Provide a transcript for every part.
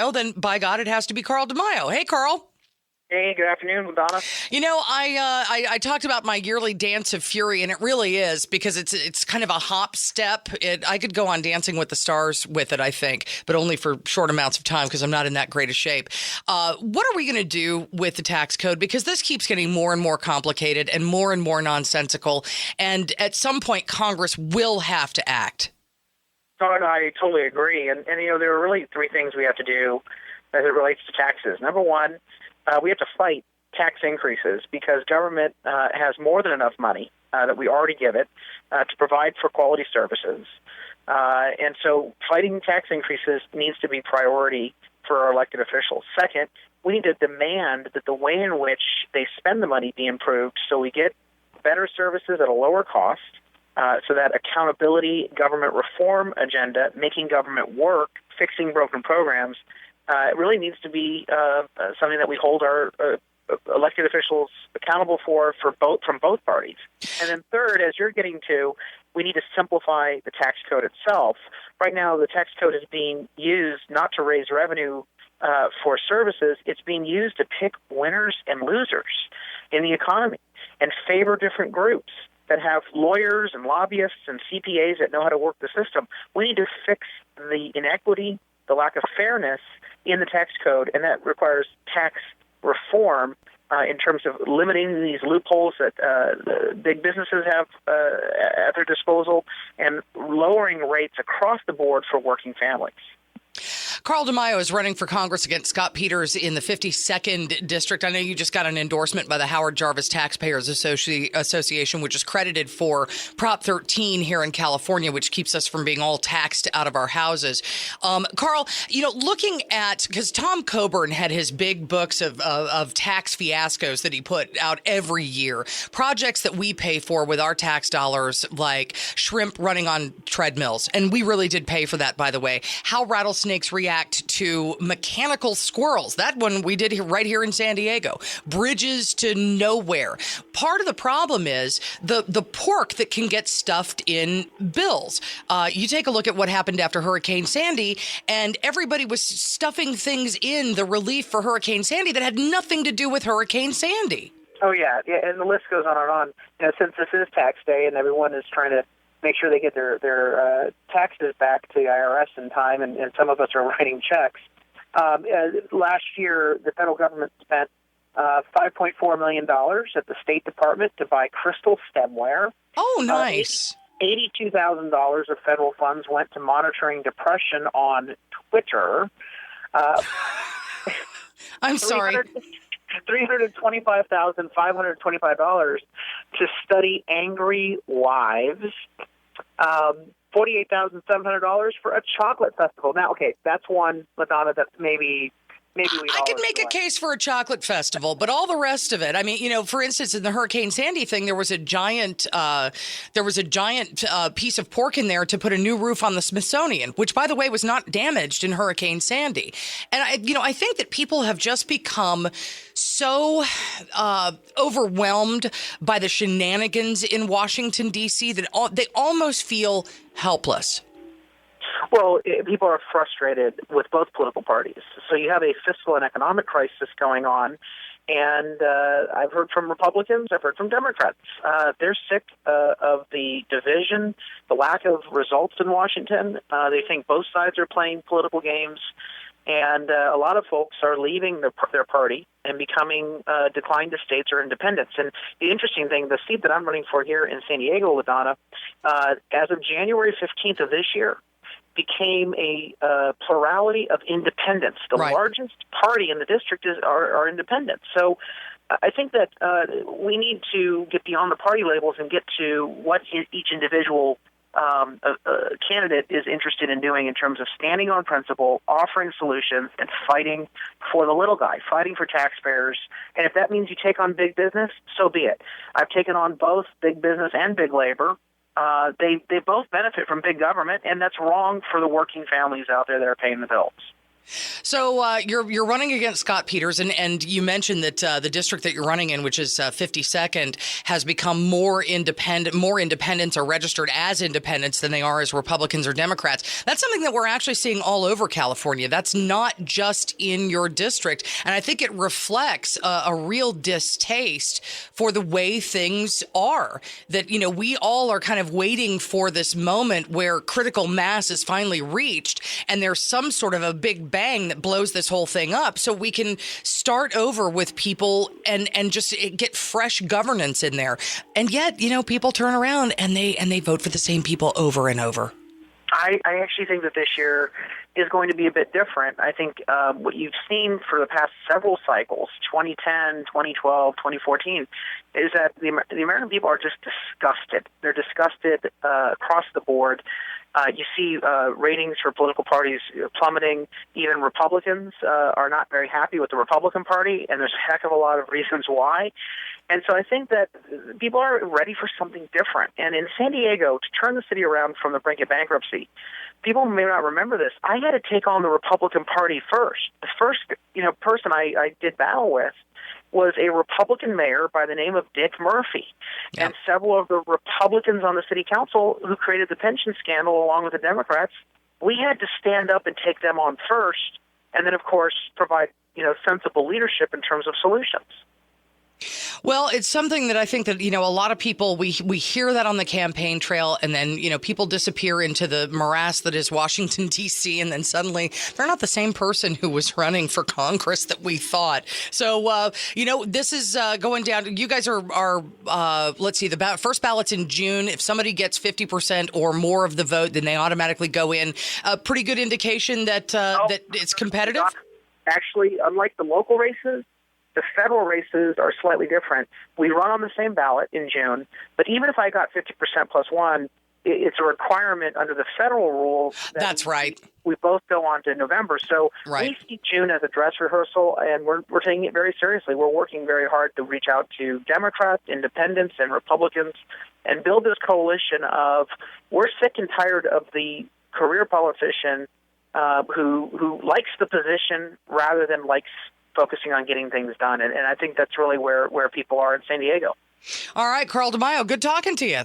Oh, then by God, it has to be Carl DeMaio. Hey, Carl. Hey, good afternoon, Ladonna. I talked about my yearly dance of fury, and it really is because it's kind of a hop step. I could go on Dancing with the Stars with it, I think, but only for short amounts of time because I'm not in that great a shape. What are we going to do with the tax code? Because this keeps getting more and more complicated and more nonsensical, and at some point, Congress will have to act. No, I totally agree. And there are really three things we have to do as it relates to taxes. Number one, we have to fight tax increases because government has more than enough money that we already give it to provide for quality services. And so fighting tax increases needs to be priority for our elected officials. Second, we need to demand that the way in which they spend the money be improved so we get better services at a lower cost, so that accountability, government reform agenda, making government work, fixing broken programs, it really needs to be something that we hold our elected officials accountable from both parties. And then third, as you're getting to, we need to simplify the tax code itself. Right now, the tax code is being used not to raise revenue for services. It's being used to pick winners and losers in the economy and favor different groups that have lawyers and lobbyists and CPAs that know how to work the system. We need to fix the inequity, the lack of fairness in the tax code, and that requires tax reform in terms of limiting these loopholes that big businesses have at their disposal and lowering rates across the board for working families. Carl DeMaio is running for Congress against Scott Peters in the 52nd District. I know you just got an endorsement by the Howard Jarvis Taxpayers Association, which is credited for Prop 13 here in California, which keeps us from being all taxed out of our houses. Carl, looking at, because Tom Coburn had his big books of tax fiascos that he put out every year, projects that we pay for with our tax dollars, like shrimp running on treadmills. And we really did pay for that, by the way. How rattlesnakes react to mechanical squirrels. That one we did right here in San Diego. Bridges to nowhere. Part of the problem is the pork that can get stuffed in bills. You take a look at what happened after Hurricane Sandy, and everybody was stuffing things in the relief for Hurricane Sandy that had nothing to do with Hurricane Sandy. Oh, yeah, and the list goes on and on. Since this is tax day and everyone is trying to make sure they get their taxes back to the IRS in time, and some of us are writing checks. Last year, the federal government spent $5.4 million at the State Department to buy crystal stemware. Oh, nice. $82,000 of federal funds went to monitoring depression on Twitter. I'm sorry. $325,525 to study angry wives. $48,700 for a chocolate festival. Now, okay, that's one, Ladonna, that maybe I could make a case for a chocolate festival, but all the rest of it. I mean, for instance, in the Hurricane Sandy thing, there was a giant piece of pork in there to put a new roof on the Smithsonian, which, by the way, was not damaged in Hurricane Sandy. And I think that people have just become so overwhelmed by the shenanigans in Washington, D.C. that they almost feel helpless. Well, people are frustrated with both political parties. So you have a fiscal and economic crisis going on, and I've heard from Republicans, I've heard from Democrats. They're sick of the division, the lack of results in Washington. They think both sides are playing political games, and a lot of folks are leaving their party and becoming declined to states or independents. And the interesting thing, the seat that I'm running for here in San Diego, Ladonna, as of January 15th of this year, became a plurality of independents. The largest party in the district are independents. So I think that we need to get beyond the party labels and get to what each individual candidate is interested in doing in terms of standing on principle, offering solutions, and fighting for the little guy, fighting for taxpayers. And if that means you take on big business, so be it. I've taken on both big business and big labor. They both benefit from big government, and that's wrong for the working families out there that are paying the bills. So you're running against Scott Peters, and you mentioned that the district that you're running in, which is 52nd, has become more independent. More independents are registered as independents than they are as Republicans or Democrats. That's something that we're actually seeing all over California. That's not just in your district, and I think it reflects a real distaste for the way things are. That we all are kind of waiting for this moment where critical mass is finally reached, and there's some sort of a big bang that blows this whole thing up, so we can start over with people and just get fresh governance in there. And yet, people turn around and they vote for the same people over and over. I actually think that this year is going to be a bit different. I think what you've seen for the past several cycles, 2010, 2012, 2014, is that the American people are just disgusted. They're disgusted across the board. You see ratings for political parties plummeting. Even Republicans are not very happy with the Republican Party, and there's a heck of a lot of reasons why. And so I think that people are ready for something different. And in San Diego, to turn the city around from the brink of bankruptcy, people may not remember this. I had to take on the Republican Party first. The first person I did battle with was a Republican mayor by the name of Dick Murphy. Yep. And several of the Republicans on the city council who created the pension scandal along with the Democrats, we had to stand up and take them on first, and then, of course, provide sensible leadership in terms of solutions. Well, it's something that I think that, a lot of people, we hear that on the campaign trail, and then, people disappear into the morass that is Washington, D.C., and then suddenly they're not the same person who was running for Congress that we thought. So, this is going down. You guys are let's see, the first ballot's in June. If somebody gets 50% or more of the vote, then they automatically go in. A pretty good indication that that it's competitive? Actually, unlike the local races, the federal races are slightly different. We run on the same ballot in June, but even if I got 50% plus one, it's a requirement under the federal rules. That's right. We both go on to November. So right. We see June as a dress rehearsal, and we're taking it very seriously. We're working very hard to reach out to Democrats, independents, and Republicans and build this coalition of we're sick and tired of the career politician who likes the position rather than likes focusing on getting things done. And I think that's really where people are in San Diego. All right, Carl DeMaio, good talking to you.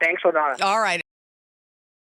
Thanks, Ladonna. All right.